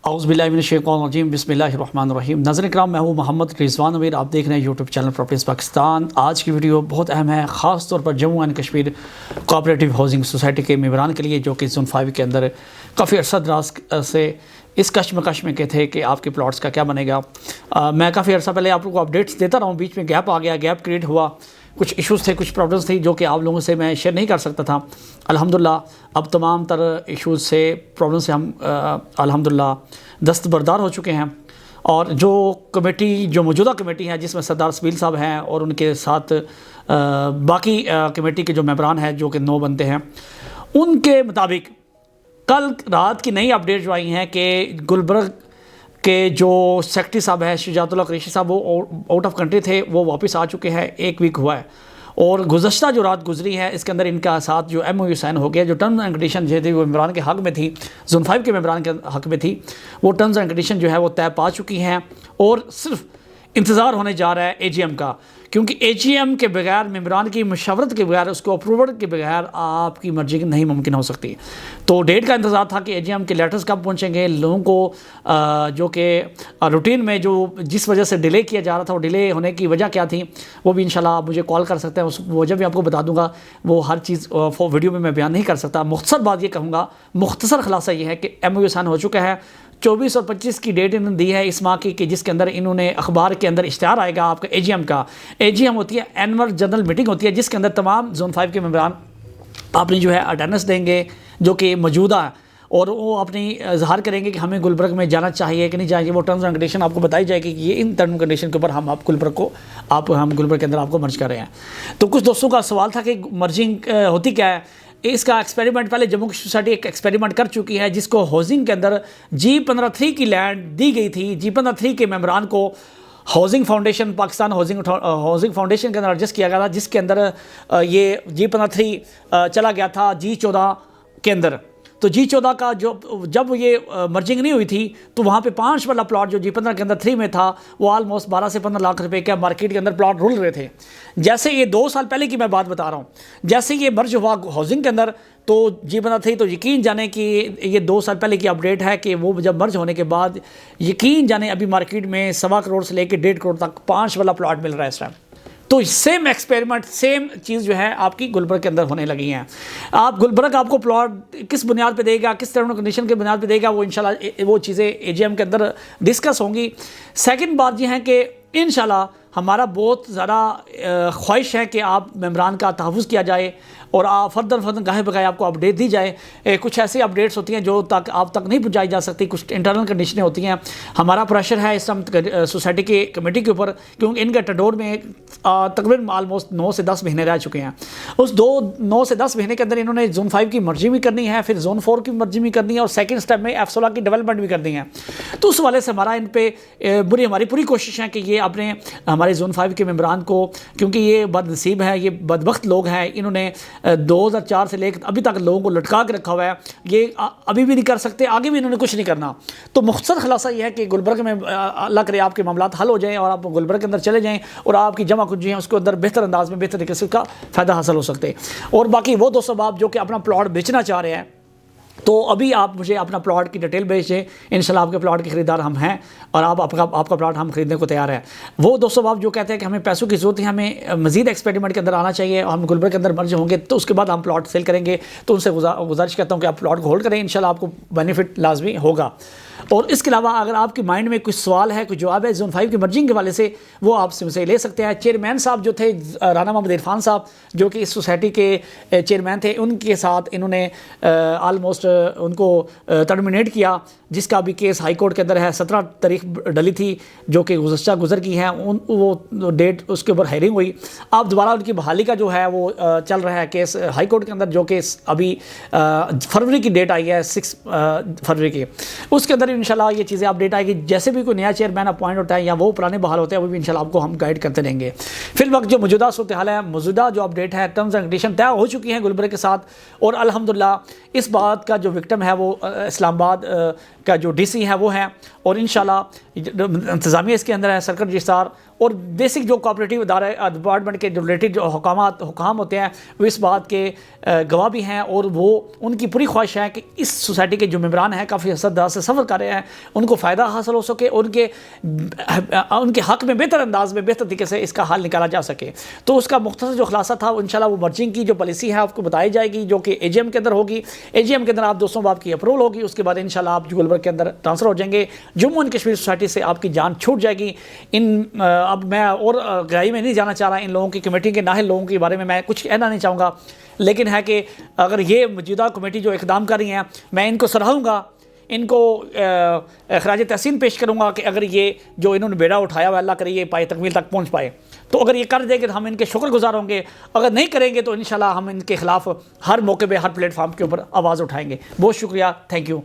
औज़ुबिल्लाहिमिनश्शैतानिर्रजीम बिस्मिल्लाहिर्रहमानिर्रहीम। नाज़रीन इकराम, मैं हूँ मोहम्मद रिजवान अमीर। आप देख रहे हैं यूट्यूब चैनल प्रॉपर्टीज़ पाकिस्तान। आज की वीडियो बहुत अहम है, ख़ास तौर पर Jammu and Kashmir cooperative housing society के मेंबरान के लिए, जो कि जोन 5 के अंदर काफ़ी अर्सा दराज से इस कश्मकश में के थे कि आपके प्लॉट्स का क्या बनेगा। मैं काफ़ी अर्सा पहले आप लोगों को अपडेट्स देता रहा हूँ, बीच में गैप आ गया, गैप क्रिएट हुआ, कुछ इश्यूज़ थे, कुछ प्रॉब्लम्स थी जो कि आप लोगों से मैं शेयर नहीं कर सकता था। अल्हम्दुलिल्लाह अब तमाम तर इश्यूज़ से, प्रॉब्लम से हम अल्हम्दुलिल्लाह दस्तबरदार हो चुके हैं। और जो कमेटी, जो मौजूदा कमेटी है जिसमें सरदार सबील साहब हैं और उनके साथ बाकी कमेटी के जो मेंबरान हैं, जो कि 9 बनते हैं, उनके मुताबिक कल रात की नई अपडेट जो आई हैं कि गुलबर्ग के जो सेक्रेटरी साहब है शुजातुल्लाह कुरैशी साहब, वो आउट ऑफ कंट्री थे, वो वापस आ चुके हैं। 1 वीक हुआ है और गुज़श्ता जो रात गुजरी है इसके अंदर इनका साथ जो MOU साइन हो गया, जो टर्म्स एंड कंडीशन जो थी वो मेंबरान के हक़ में थी, जोन 5 के मेंबरान के हक़ में थी, वो टर्म्स एंड कंडीशन जो है वो तय पा चुकी हैं और सिर्फ इंतज़ार होने जा रहा है AGM का। क्योंकि AGM के बगैर, मेंबरान की मशवरत के बगैर, उसको अप्रूवल के बगैर आपकी मर्जी नहीं मुमकिन हो सकती। तो डेट का इंतज़ार था कि AGM के लेटर्स कब पहुँचेंगे लोगों को, जो कि रूटीन में जो जिस वजह से डिले किया जा रहा था, वो डिले होने की वजह क्या थी, वो भी इंशाल्लाह आप मुझे कॉल कर सकते हैं, उस वजह भी आपको बता दूंगा। वो हर चीज़ वीडियो में मैं बयान नहीं कर सकता। मुख्तसर बात ये कहूँगा, मुख्तसर खुलासा ये है कि MOU साइन हो चुका है। 24 और 25 की डेट इन्होंने दी है इस माह की, कि जिसके अंदर इन्होंने अखबार के अंदर इश्तिहार आएगा आपका AGM का। AGM होती है एनुअल जनरल मीटिंग होती है, जिसके अंदर तमाम जोन 5 के मेंबरान अपनी जो है अटेंडेंस देंगे, जो कि मौजूदा है, और वो अपनी इजहार करेंगे कि हमें गुलबर्ग में जाना चाहिए कि नहीं चाहिए। वो टर्म्स एंड कंडीशन आपको बताई जाएगी कि ये इन टर्म कंडीशन के ऊपर हम गुलबर्ग को हम गुलबर्ग के अंदर आपको मर्ज कर रहे हैं। तो कुछ दोस्तों का सवाल था कि मर्जिंग होती क्या है। इसका एक्सपेरिमेंट पहले जम्मू की सोसाइटी एक एक्सपेरिमेंट कर चुकी है, जिसको हाउसिंग के अंदर G15-3 की लैंड दी गई थी। G15-3 के मेंबरान को housing foundation, Pakistan housing foundation के अंदर एडजस्ट किया गया था, जिसके अंदर ये G15-3 चला गया था G14 के अंदर। तो G14 का जब ये मर्जिंग नहीं हुई थी, तो वहाँ पे 5 वाला प्लॉट जो G15 के अंदर 3 में था, वो ऑलमोस्ट 12 से 15 लाख रुपए के मार्केट के अंदर प्लॉट रुल रहे थे। जैसे ये 2 साल पहले की मैं बात बता रहा हूँ, जैसे ये मर्ज हुआ हाउसिंग के अंदर, तो G15 तो यकीन जाने कि ये 2 साल पहले की अपडेट है कि वो जब मर्ज होने के बाद यकीन जाने अभी मार्केट में 1.25 करोड़ से लेकर 1.5 करोड़ तक 5 वाला प्लॉट मिल रहा है इस टाइम। तो सेम एक्सपेरिमेंट, सेम चीज़ जो है आपकी गुलबर्ग के अंदर होने लगी हैं। आप गुलबर्ग आपको प्लॉट किस बुनियाद पे देगा, किस टर्म कंडीशन के बुनियाद पे देगा, वो इंशाल्लाह वो चीज़ें AGM के अंदर डिस्कस होंगी। सेकंड बात ये है कि इंशाल्लाह हमारा बहुत ज़्यादा ख्वाहिश है कि आप मेंबरान का तहफ़्फ़ुज़ किया जाए और फर्दर गाहे बगाहे आपको अपडेट दी जाए। कुछ ऐसी अपडेट्स होती हैं जो आप तक नहीं पहुंचाई जा सकती, कुछ इंटरनल कंडीशनें होती हैं। हमारा प्रेशर है इस टाइम सोसाइटी के कमेटी के ऊपर, क्योंकि इनके टडोर में तकरीबन ऑलमोस्ट 9 से 10 महीने रह चुके हैं। उस 9 से 10 महीने के अंदर इन्होंने जोन 5 की मर्जी भी करनी है, फिर जोन 4 की मर्जी भी करनी है, और सेकेंड स्टेप में F16 की डेवलपमेंट भी करनी है। तो उस वाले से हमारा इन पर हमारी पूरी कोशिश है कि ये अपने हमारे जोन 5 के मेंबरान को, क्योंकि ये बदनसीब है, ये बदबख्त लोग हैं, इन्होंने 2004 से लेकर अभी तक लोगों को लटका के रखा हुआ है। ये अभी भी नहीं कर सकते, आगे भी इन्होंने कुछ नहीं करना। तो मुख्तसर खुलासा ये है कि गुलबर्ग में अल्लाह करे आपके मामलात हल हो जाएं और आप गुलबर्ग के अंदर चले जाएं और आपकी जमा कुंजी है उसके अंदर बेहतर अंदाज में, बेहतर तरीके से उसका फ़ायदा हासिल हो सकते हैं। और बाकी वो दोस्तों आप जो कि अपना प्लॉट बेचना चाह रहे हैं, तो अभी आप मुझे अपना प्लॉट की डिटेल भेजें, इंशाल्लाह आपके प्लॉट के ख़रीदार हम हैं और आपका प्लॉट हम खरीदने को तैयार हैं। वो दोस्तों आप जो कहते हैं कि हमें पैसों की ज़रूरत है, हमें मज़ीद एक्सपेरिमेंट के अंदर आना चाहिए, हम गुलबर्ग के अंदर मर्ज होंगे तो उसके बाद हम प्लॉट सेल करेंगे, तो उनसे गुजारिश करता हूँ कि आप प्लॉट को होल्ड करें, इंशाल्लाह आपको बेनिफिट लाजमी होगा। और इसके अलावा अगर आपके माइंड में कुछ सवाल है, कुछ जवाब है जोन 5 की मर्जिंग के वाले से, वो आप मुझसे ले सकते हैं। चेयरमैन साहब जो थे राना मोहम्मद इरफान साहब, जो कि इस सोसाइटी के चेयरमैन थे, उनके साथ इन्होंने ऑलमोस्ट उनको टर्मिनेट किया, जिसका भी केस हाई कोर्ट के अंदर है। 17 तारीख डली थी जो कि गुज़र की है, वो डेट उसके ऊपर हेयरिंग हुई। अब दोबारा उनकी बहाली का जो है वो चल रहा है केस हाई कोर्ट के अंदर, जो केस अभी फरवरी की डेट आई है 6 फरवरी की। उसके अंदर इंशाल्लाह ये चीज़ें अपडेट आएगी। जैसे भी कोई नया चेयरमैन अपॉइंट होता है या वो पुराने बहाल होते हैं, वो भी इंशाल्लाह आपको हम गाइड करते रहेंगे। फिर वक्त जो मौजूदा सूरत हाल है, मौजूदा जो अपडेट है, टर्म्स एंड कंडीशन तय हो चुकी हैं गुलबर्ग के साथ, और अल्हम्दुलिल्लाह इस बात का जो विक्टिम है वो इस्लामाबाद का जो DC है वो है, और इंशाल्लाह इंतज़ामिया इसके अंदर है, सर्कल रजिस्ट्रार और बेसिक जो कोऑपरेटिव डिपार्टमेंट के रिलेटेड जो हुकाम होते हैं वो इस बात के गवाह भी हैं, और वो उनकी पूरी ख्वाहिश है कि इस सोसाइटी के जो मेम्बरान हैं काफ़ी असरदार से सफ़र कर रहे हैं, उनको फ़ायदा हासिल हो सके, उनके हक़ में बेहतर अंदाज में बेहतर तरीके से इसका हल निकाला जा सके। तो उसका मुख्तसर जो खुलासा था इंशाल्लाह वो मर्जिंग की जो पॉलिसी है आपको बताई जाएगी, जो कि AGM के अंदर होगी। AGM के अंदर आप दोस्तों आपकी अप्रूवल होगी, उसके बाद इंशाल्लाह आप गुलबर्ग के अंदर ट्रांसफ़र हो जाएंगे। जम्मू एंड कश्मीर सोसाइटी से आपकी जान छूट जाएगी। अब मैं और गहराई में नहीं जाना चाह रहा, इन लोगों की कमेटी के नाहिल लोगों के बारे में मैं कुछ कहना नहीं चाहूँगा, लेकिन है कि अगर ये मौजूदा कमेटी जो इक़दाम कर रही हैं, मैं इनको सराहूँगा, इनको खराज तहसीन पेश करूँगा कि अगर ये जो इन्होंने बेड़ा उठाया हुआ अल्लाह करे ये पाए तकमील तक पहुँच पाए। तो अगर ये कर देंगे तो हम इनके शुक्रगुजार होंगे, अगर नहीं करेंगे तो इंशाल्लाह हम इनके ख़िलाफ़ हर मौके पे हर प्लेटफार्म के ऊपर आवाज़ उठाएंगे। बहुत शुक्रिया, थैंक यू।